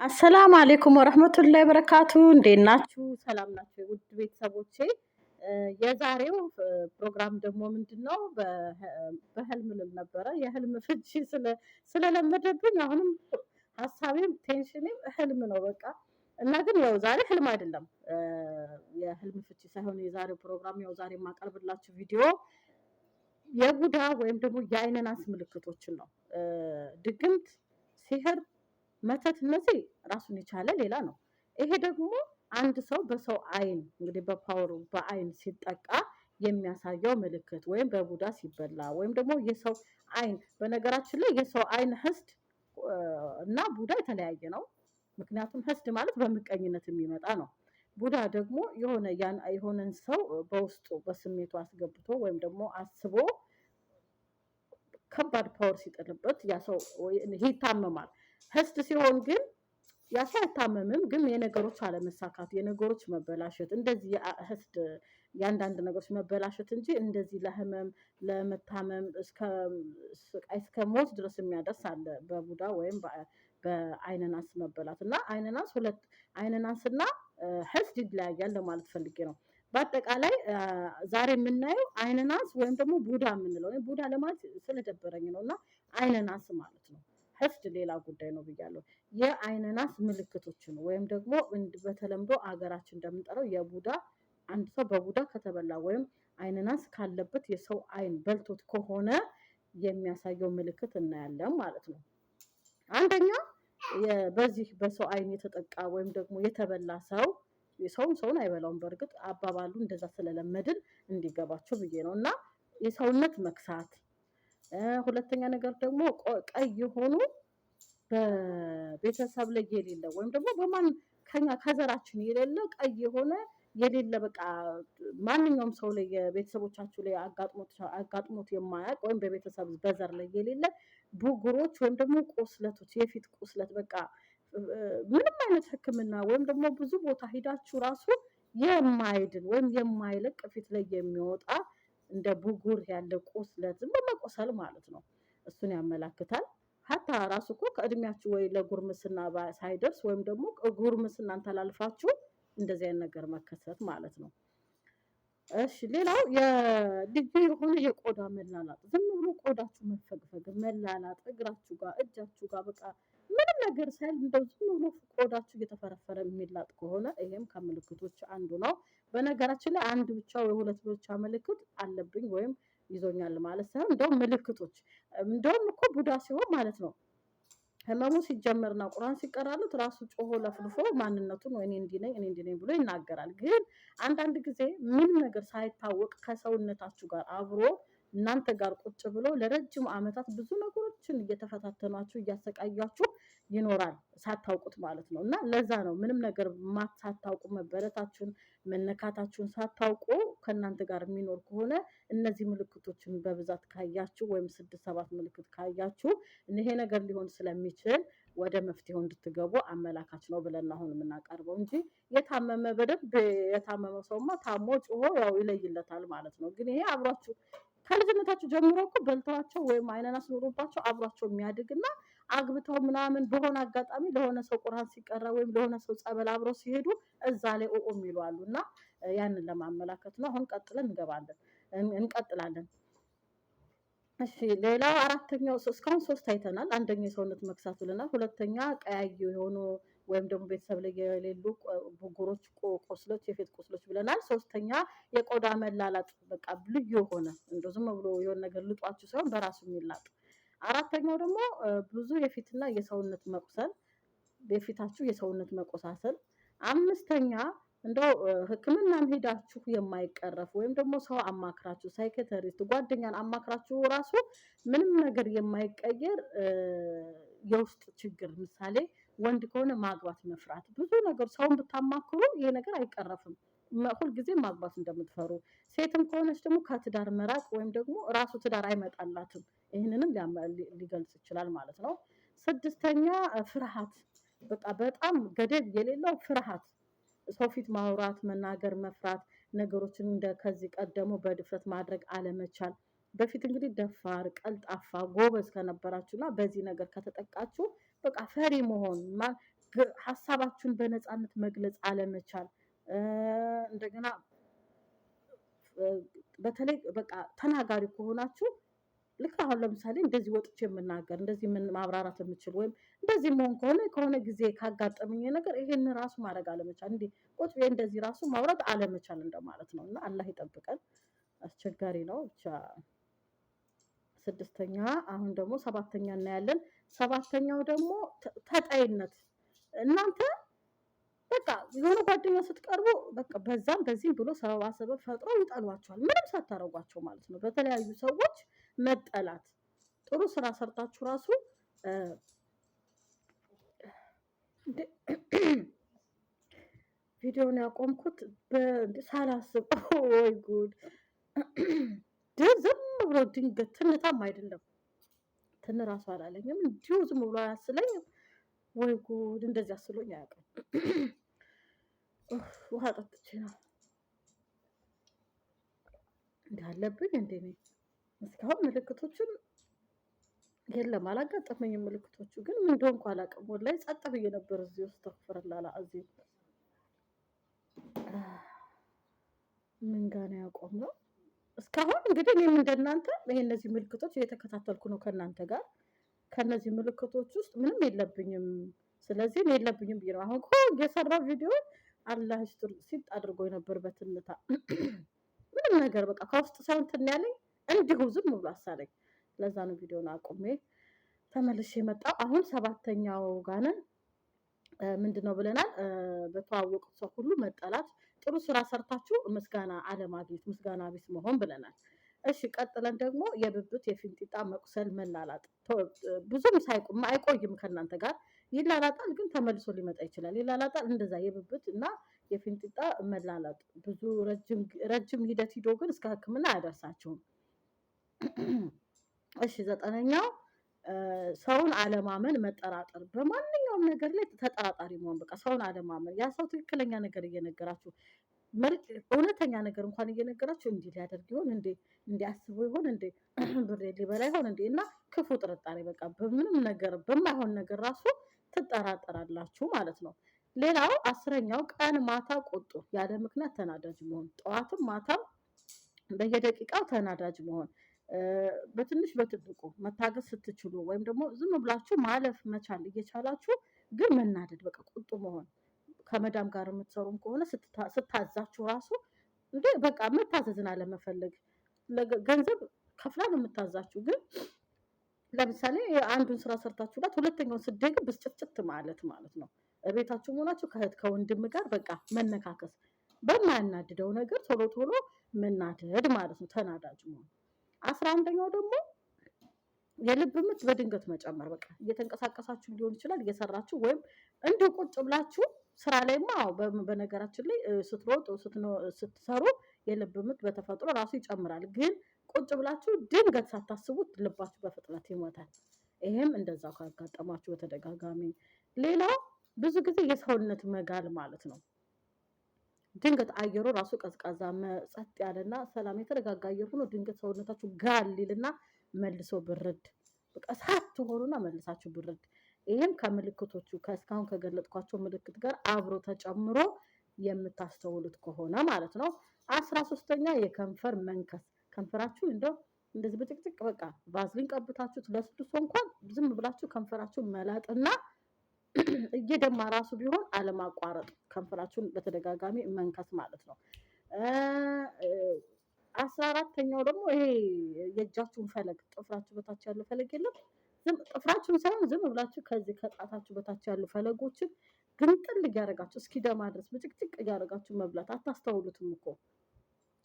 አሰላሙ አሌይኩም ወረህመቱላሂ በረካቱ። እንዴት ናችሁ? ሰላም ናቸው ውድ ቤተሰቦቼ። የዛሬው ፕሮግራም ደግሞ ምንድን ነው? በህልም ልል ነበረ። የህልም ፍቺ ስለለመደብኝ አሁንም ሀሳቤም ቴንሽንም ህልም ነው በቃ። እና ግን ያው ዛሬ ህልም አይደለም፣ የህልም ፍቺ ሳይሆን የዛሬው ፕሮግራም ያው ዛሬ የማቀርብላችሁ ቪዲዮ የቡዳ ወይም ደግሞ የአይነ ናስ ምልክቶችን ነው። ድግምት፣ ሲህር፣ መተት እነዚህ ራሱን የቻለ ሌላ ነው። ይሄ ደግሞ አንድ ሰው በሰው አይን እንግዲህ በፓወሩ በአይን ሲጠቃ የሚያሳየው ምልክት ወይም በቡዳ ሲበላ ወይም ደግሞ የሰው አይን፣ በነገራችን ላይ የሰው አይን ህስድ እና ቡዳ የተለያየ ነው። ምክንያቱም ህስድ ማለት በምቀኝነት የሚመጣ ነው። ቡዳ ደግሞ የሆነን ሰው በውስጡ በስሜቱ አስገብቶ ወይም ደግሞ አስቦ ከባድ ፓወር ሲጥልበት ያ ሰው ይታመማል። ህስድ ሲሆን ግን ያ ሰው አይታመምም፣ ግን የነገሮች አለመሳካት፣ የነገሮች መበላሸት፣ እንደዚህ ህስድ የአንዳንድ ነገሮች መበላሸት እንጂ እንደዚህ ለህመም ለመታመም እስከ ሞት ድረስ የሚያደርስ አለ በቡዳ ወይም በአይነናስ መበላት። እና አይነናስ ሁለት አይነናስና ህስድ ይለያያል ለማለት ፈልጌ ነው። በአጠቃላይ ዛሬ የምናየው አይነናስ ወይም ደግሞ ቡዳ የምንለው ቡዳ ለማለት ስለደበረኝ ነው። እና አይነናስ ማለት ነው። ህስድ ሌላ ጉዳይ ነው ብያለሁ። የአይነናስ ምልክቶችን ወይም ደግሞ በተለምዶ አገራችን እንደምንጠራው የቡዳ አንድ ሰው በቡዳ ከተበላ ወይም አይነናስ ካለበት የሰው አይን በልቶት ከሆነ የሚያሳየው ምልክት እናያለን ማለት ነው። አንደኛ በዚህ በሰው አይን የተጠቃ ወይም ደግሞ የተበላ ሰው ሰውን አይበላውም። በእርግጥ አባባሉ እንደዛ ስለለመድን እንዲገባቸው ብዬ ነው። እና የሰውነት መክሳት፣ ሁለተኛ ነገር ደግሞ ቀይ የሆኑ በቤተሰብ ላይ የሌለ ወይም ደግሞ በማን ከኛ ከዘራችን የሌለ ቀይ የሆነ የሌለ በቃ ማንኛውም ሰው ላይ የቤተሰቦቻችሁ ላይ አጋጥሞት የማያውቅ ወይም በቤተሰብ በዘር ላይ የሌለ ቡጉሮች ወይም ደግሞ ቁስለቶች፣ የፊት ቁስለት በቃ ምንም አይነት ሕክምና ወይም ደግሞ ብዙ ቦታ ሂዳችሁ ራሱ የማይድን ወይም የማይለቅ ፊት ላይ የሚወጣ እንደ ቡጉር ያለ ቁስለት በመቆሰል ማለት ነው። እሱን ያመላክታል። ሀታ ራሱ እኮ ከእድሜያችሁ ወይ ለጉርምስና ሳይደርስ ወይም ደግሞ ጉርምስናን ተላልፋችሁ እንደዚህ አይነት ነገር መከሰት ማለት ነው። እሺ ሌላው የልዩ የሆነ የቆዳ መላላጥ፣ ዝም ብሎ ቆዳችሁ መፈግፈግ፣ መላላጥ እግራችሁ ጋር እጃችሁ ጋር በቃ ምንም ነገር ሳይል እንደው ዝም ብሎ ቆዳችሁ እየተፈረፈረ የሚላጥ ከሆነ ይሄም ከምልክቶች አንዱ ነው። በነገራችን ላይ አንድ ብቻ ወይ ሁለት ብቻ ምልክት አለብኝ ወይም ይዞኛል ማለት ሳይሆን እንደውም ምልክቶች እንደውም እኮ ቡዳ ሲሆን ማለት ነው ህመሙ ሲጀመርና ቁርአን ሲቀራለት ራሱ ጮሆ ለፍልፎ ማንነቱን እኔ እንዲህ ነኝ ብሎ ይናገራል። ግን አንዳንድ ጊዜ ምንም ነገር ሳይታወቅ ከሰውነታችሁ ጋር አብሮ እናንተ ጋር ቁጭ ብሎ ለረጅም ዓመታት ብዙ ነገሮችን እየተፈታተኗችሁ እያሰቃያችሁ ይኖራል ሳታውቁት ማለት ነው። እና ለዛ ነው ምንም ነገር ሳታውቁ መበረታችሁን መነካታችሁን ሳታውቁ ከእናንተ ጋር የሚኖር ከሆነ እነዚህ ምልክቶችን በብዛት ካያችሁ ወይም 6-7 ምልክት ካያችሁ ይሄ ነገር ሊሆን ስለሚችል ወደ መፍትሄው እንድትገቡ አመላካች ነው ብለን አሁን የምናቀርበው እንጂ የታመመ በደንብ የታመመ ሰውማ ታሞ ጮሆ ያው ይለይለታል ማለት ነው። ግን ይሄ አብሯችሁ ከልጅነታችሁ ጀምሮ እኮ በልተዋቸው ወይም አይነናስ ኖሮባቸው አብሯቸው የሚያድግና አግብተው ምናምን በሆነ አጋጣሚ ለሆነ ሰው ቁርአን ሲቀራ ወይም ለሆነ ሰው ጸበል አብረው ሲሄዱ እዛ ላይ የሚሉ አሉና ያንን ለማመላከት ነው። አሁን እንቀጥላለን። እሺ ሌላው አራተኛው እስካሁን 3 አይተናል። አንደኛ የሰውነት መክሳት ብለናል። ሁለተኛ ቀያይ የሆኑ ወይም ደግሞ ቤተሰብ ላይ የሌሉ ቡጉሮች፣ ቁስሎች፣ የፊት ቁስሎች ብለናል። ሶስተኛ የቆዳ መላላጥ በቃ ልዩ የሆነ እንደው ዝም ብሎ የሆነ ነገር ልጧችሁ ሳይሆን በራሱ የሚላጥ። አራተኛው ደግሞ ብዙ የፊትና የሰውነት መቁሰል፣ የፊታችሁ የሰውነት መቆሳሰል። አምስተኛ እንደው ሕክምናም ሄዳችሁ የማይቀረፍ ወይም ደግሞ ሰው አማክራችሁ ሳይኬተሪስት ጓደኛን አማክራችሁ ራሱ ምንም ነገር የማይቀየር የውስጥ ችግር፣ ምሳሌ ወንድ ከሆነ ማግባት መፍራት፣ ብዙ ነገር ሰውን ብታማክሩ ይሄ ነገር አይቀረፍም። ሁልጊዜ ማግባት እንደምትፈሩ፣ ሴትም ከሆነች ደግሞ ከትዳር መራቅ ወይም ደግሞ ራሱ ትዳር አይመጣላትም። ይህንንም ሊገልጽ ይችላል ማለት ነው። 6ኛ ፍርሃት፣ በቃ በጣም ገደብ የሌለው ፍርሃት፣ ሰው ፊት ማውራት፣ መናገር መፍራት፣ ነገሮችን እንደ ከዚህ ቀደሙ በድፍረት ማድረግ አለመቻል። በፊት እንግዲህ ደፋር፣ ቀልጣፋ፣ ጎበዝ ከነበራችሁና በዚህ ነገር ከተጠቃችሁ በቃ ፈሪ መሆን ሀሳባችሁን በነፃነት መግለጽ አለመቻል እንደገና በተለይ በቃ ተናጋሪ ከሆናችሁ ልክ አሁን ለምሳሌ እንደዚህ ወጥቼ የምናገር እንደዚህ ምን ማብራራት የምችል ወይም እንደዚህ መሆን ከሆነ ጊዜ ካጋጠመኝ ነገር ይሄን ራሱ ማድረግ አለመቻል እንዴ ቁጭ ብዬ እንደዚህ ራሱ ማውራት አለመቻል እንደማለት ነው እና አላህ ይጠብቀን። አስቸጋሪ ነው ብቻ። ስድስተኛ አሁን ደግሞ ሰባተኛ እናያለን። ሰባተኛው ደግሞ ተጣይነት እናንተ በቃ የሆነ ጓደኛ ስትቀርቡ በቃ በዛም በዚህም ብሎ ሰበብ ፈጥሮ ይጠሏቸዋል ምንም ሳታረጓቸው ማለት ነው። በተለያዩ ሰዎች መጠላት ጥሩ ስራ ሰርታችሁ ራሱ ቪዲዮውን ያቆምኩት ሳላስብ ወይ ጉድ! ዝም ብሎ ድንገት ትንታም አይደለም ትን ራሱ አላለኝም እንዲሁ ዝም ብሎ አያስለኝም። ወይ ጉድ! እንደዚህ አስሎኝ አያውቅም። ውሃ ጠጥቼ ነው እንዳለብኝ እንዴ ነኝ። እስካሁን ምልክቶችን የለም አላጋጠመኝም። ምልክቶቹ ግን ምን እንደሆንኩ አላውቅም። ወላሂ ጸጥ ብዬ ነበር እዚህ ውስጥ ተፈረላላ እዚህ ምን ጋር ነው ያቆምነው? እስካሁን እንግዲህ እኔም እንደናንተ እነዚህ ምልክቶች እየተከታተልኩ ነው ከእናንተ ጋር። ከነዚህ ምልክቶች ውስጥ ምንም የለብኝም። ስለዚህ እኔ የለብኝም ብዬ ነው አሁን እኮ የሰራ ቪዲዮ አላህ ይስጥር ሲጥ አድርጎ ነበር በትንታ ምንም ነገር በቃ ከውስጥ ሳይሆን እንትን ያለኝ እንዲሁ ዝም ብሎ አሳለኝ። ለዛ ነው ቪዲዮውን አቁሜ ተመልሼ የመጣው። አሁን ሰባተኛው ጋር ነን። ምንድነው ብለናል? በተዋወቁት ሰው ሁሉ መጠላት፣ ጥሩ ስራ ሰርታችሁ ምስጋና አለማግኘት፣ ምስጋና ቢስ መሆን ብለናል። እሺ ቀጥለን ደግሞ የብብት የፊንጢጣ መቁሰል፣ መላላጥ ብዙም አይቆይም ከእናንተ ጋር ይላላጣል፣ ግን ተመልሶ ሊመጣ ይችላል። ይላላጣል እንደዛ የብብት እና የፊንጢጣ መላላጥ ብዙ ረጅም ሂደት ሂዶ ግን እስከ ሕክምና አያደርሳችሁም። እሺ ዘጠነኛው ሰውን አለማመን፣ መጠራጠር፣ በማንኛውም ነገር ላይ ተጠራጣሪ መሆን። በቃ ሰውን አለማመን፣ ያ ሰው ትክክለኛ ነገር እየነገራችሁ እውነተኛ ነገር እንኳን እየነገራችሁ እንዲህ ሊያደርግ ይሆን እንዴ፣ እንዲያስቡ ይሆን እንዴ፣ ብሬ ሊበላ ይሆን እንዴ እና ክፉ ጥርጣሬ በቃ በምንም ነገር በማይሆን ነገር ራሱ ትጠራጠራላችሁ ማለት ነው። ሌላው አስረኛው ቀን ማታ ቁጡ፣ ያለ ምክንያት ተናዳጅ መሆን፣ ጠዋትም ማታም በየደቂቃው ተናዳጅ መሆን። በትንሽ በትልቁ መታገስ ስትችሉ ወይም ደግሞ ዝም ብላችሁ ማለፍ መቻል እየቻላችሁ ግን መናደድ በቃ ቁጡ መሆን። ከመዳም ጋር የምትሰሩም ከሆነ ስታዛችሁ ራሱ እንዴ በቃ መታዘዝን አለመፈለግ። ገንዘብ ከፍላ ነው የምታዛችሁ፣ ግን ለምሳሌ አንዱን ስራ ሰርታችሁላት ሁለተኛውን ስትደግም ብስጭትጭት ማለት ነው። ቤታችሁ መሆናችሁ ከእህት ከወንድም ጋር በቃ መነካከስ፣ በማያናድደው ነገር ቶሎ ቶሎ መናደድ ማለት ነው፣ ተናዳጅ መሆን። 11ኛው ደግሞ የልብ ምት በድንገት መጨመር። በቃ እየተንቀሳቀሳችሁ ሊሆን ይችላል እየሰራችሁ ወይም እንዲሁ ቁጭ ብላችሁ ስራ ላይማ በነገራችን ላይ ስትሮጡ ስትሰሩ የልብ ምት በተፈጥሮ ራሱ ይጨምራል። ግን ቁጭ ብላችሁ ድንገት ሳታስቡት ልባችሁ በፍጥነት ይሞታል። ይሄም እንደዛው ካጋጠማችሁ በተደጋጋሚ። ሌላው ብዙ ጊዜ የሰውነት መጋል ማለት ነው። ድንገት አየሩ ራሱ ቀዝቃዛ ጸጥ ያለና ሰላም የተረጋጋ አየር ሆኖ ድንገት ሰውነታችሁ ጋል ሊልና መልሶ ብርድ በቃ እሳት ትሆኑና መልሳችሁ ብርድ። ይሄም ከምልክቶቹ ከእስካሁን ከገለጥኳቸው ምልክት ጋር አብሮ ተጨምሮ የምታስተውሉት ከሆነ ማለት ነው። 13ኛ የከንፈር መንከስ። ከንፈራችሁ እንደዚህ በጭቅጭቅ በቃ ቫዝሊን ቀብታችሁት ለስድስት እንኳን ዝም ብላችሁ ከንፈራችሁን መላጥና እየደማ ራሱ ቢሆን አለማቋረጥ ከንፈራችሁን በተደጋጋሚ መንከስ ማለት ነው። 14ኛው ደግሞ ይሄ የእጃችሁን ፈለግ ጥፍራችሁ በታች ያለው ፈለግ የለም ጥፍራችሁን ሳይሆን ዝም ብላችሁ ከዚህ ከጣታችሁ በታች ያሉ ፈለጎችን ግንጥል እያደረጋችሁ እስኪደማ ድረስ በጭቅጭቅ እያደረጋችሁ መብላት። አታስተውሉትም እኮ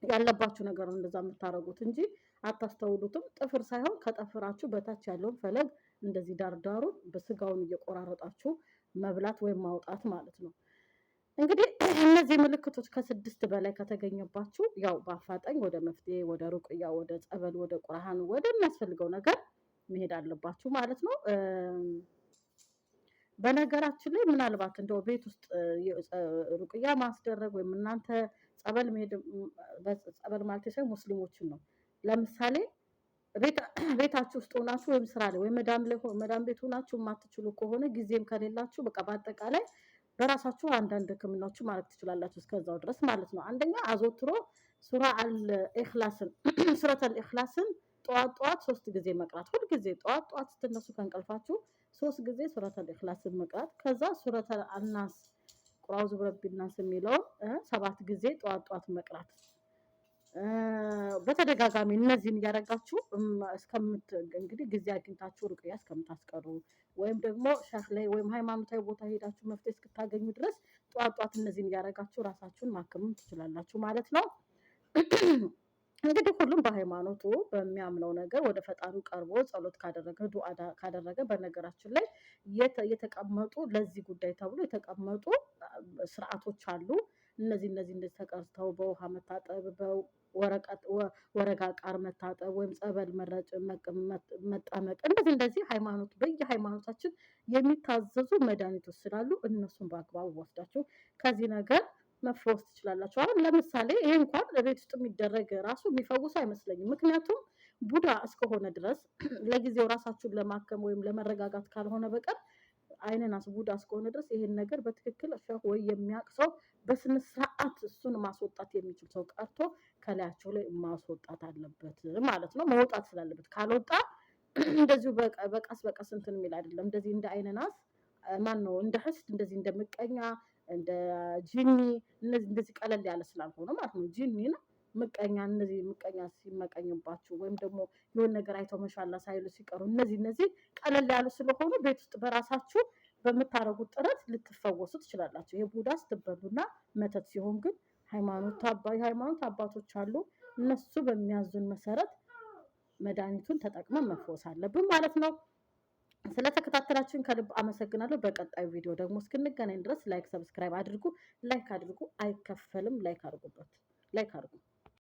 ያለባችሁ ነገር ነው እንደዛ የምታረጉት እንጂ አታስተውሉትም። ጥፍር ሳይሆን ከጥፍራችሁ በታች ያለውን ፈለግ እንደዚህ ዳርዳሩን በስጋውን እየቆራረጣችሁ መብላት ወይም ማውጣት ማለት ነው። እንግዲህ እነዚህ ምልክቶች ከ6 በላይ ከተገኘባችሁ ያው በአፋጣኝ ወደ መፍትሄ፣ ወደ ሩቅያ፣ ወደ ጸበል፣ ወደ ቁርአን ወደሚያስፈልገው ነገር መሄድ አለባችሁ ማለት ነው። በነገራችን ላይ ምናልባት እንደው ቤት ውስጥ ሩቅያ ማስደረግ ወይም እናንተ ጸበል መሄድ ጸበል ማለት ሳይሆን ሙስሊሞችን ነው። ለምሳሌ ቤታችሁ ውስጥ ሆናችሁ ወይም ስራ ላይ ወይም መዳም ቤት ሆናችሁ የማትችሉ ከሆነ ጊዜም ከሌላችሁ በቃ በአጠቃላይ በራሳችሁ አንዳንድ ህክምናዎችን ማድረግ ትችላላችሁ እስከዛው ድረስ ማለት ነው። አንደኛ አዘውትሮ ሱራ አልኢኽላስን ሱረተል ኢኽላስን ጠዋት 3 ጊዜ መቅራት። ሁልጊዜ ጠዋት ስትነሱ ከእንቅልፋችሁ 3 ጊዜ ሱረተል ኢኽላስን መቅራት። ከዛ ሱረተል አናስ ቁል አዑዙ ቢረቢን ናስ የሚለውን 7 ጊዜ ጠዋት መቅራት። በተደጋጋሚ እነዚህን እያደረጋችሁ እንግዲህ ጊዜ አግኝታችሁ ሩቅያ እስከምታስቀሩ ወይም ደግሞ ሸህ ላይ ወይም ሃይማኖታዊ ቦታ ሄዳችሁ መፍትሄ እስክታገኙ ድረስ ጠዋት እነዚህን እያደረጋችሁ ራሳችሁን ማከም ትችላላችሁ ማለት ነው። እንግዲህ ሁሉም በሃይማኖቱ በሚያምነው ነገር ወደ ፈጣሪው ቀርቦ ጸሎት ካደረገ ዱዓ ካደረገ በነገራችን ላይ የተቀመጡ ለዚህ ጉዳይ ተብሎ የተቀመጡ ስርዓቶች አሉ። እነዚህ እንደዚህ ተቀርተው በውሃ መታጠብ ወረጋ ቃር መታጠብ ወይም ጸበል መጠመቅ እንደዚህ ሃይማኖት በየሃይማኖታችን የሚታዘዙ መድኃኒቶች ስላሉ እነሱን በአግባቡ ወስዳችሁ ከዚህ ነገር መፈወስ ትችላላችሁ። አሁን ለምሳሌ ይሄ እንኳን ለቤት ውስጥ የሚደረግ ራሱ የሚፈውስ አይመስለኝም። ምክንያቱም ቡዳ እስከሆነ ድረስ ለጊዜው ራሳችሁን ለማከም ወይም ለመረጋጋት ካልሆነ በቀር አይነናስ ቡዳ እስከሆነ ድረስ ይሄን ነገር በትክክል ሸህ ወይ የሚያውቅ ሰው በስነ ስርዓት እሱን ማስወጣት የሚችል ሰው ቀርቶ ከላያቸው ላይ ማስወጣት አለበት ማለት ነው። መውጣት ስላለበት ካልወጣ እንደዚሁ በቀስ እንትን የሚል አይደለም። እንደዚህ እንደ አይነናስ ማነው እንደ ህስድ እንደዚህ እንደ ምቀኛ እንደ ጂኒ እንደዚህ ቀለል ያለ ስላልሆነ ማለት ነው። ጂኒ ነው ምቀኛ እነዚህ ምቀኛ ሲመቀኝባችሁ ወይም ደግሞ የሆነ ነገር አይተው መሻላ ሳይሉ ሲቀሩ እነዚህ ቀለል ያሉ ስለሆኑ ቤት ውስጥ በራሳችሁ በምታረጉት ጥረት ልትፈወሱ ትችላላችሁ። ይሄ ቡዳ ስትበሉና መተት ሲሆን ግን ሃይማኖት አባቶች አሉ። እነሱ በሚያዙን መሰረት መድኃኒቱን ተጠቅመን መፈወስ አለብን ማለት ነው። ስለተከታተላችሁን ከልብ አመሰግናለሁ። በቀጣዩ ቪዲዮ ደግሞ እስክንገናኝ ድረስ ላይክ፣ ሰብስክራይብ አድርጉ። ላይክ አድርጉ፣ አይከፈልም። ላይክ አድርጉ።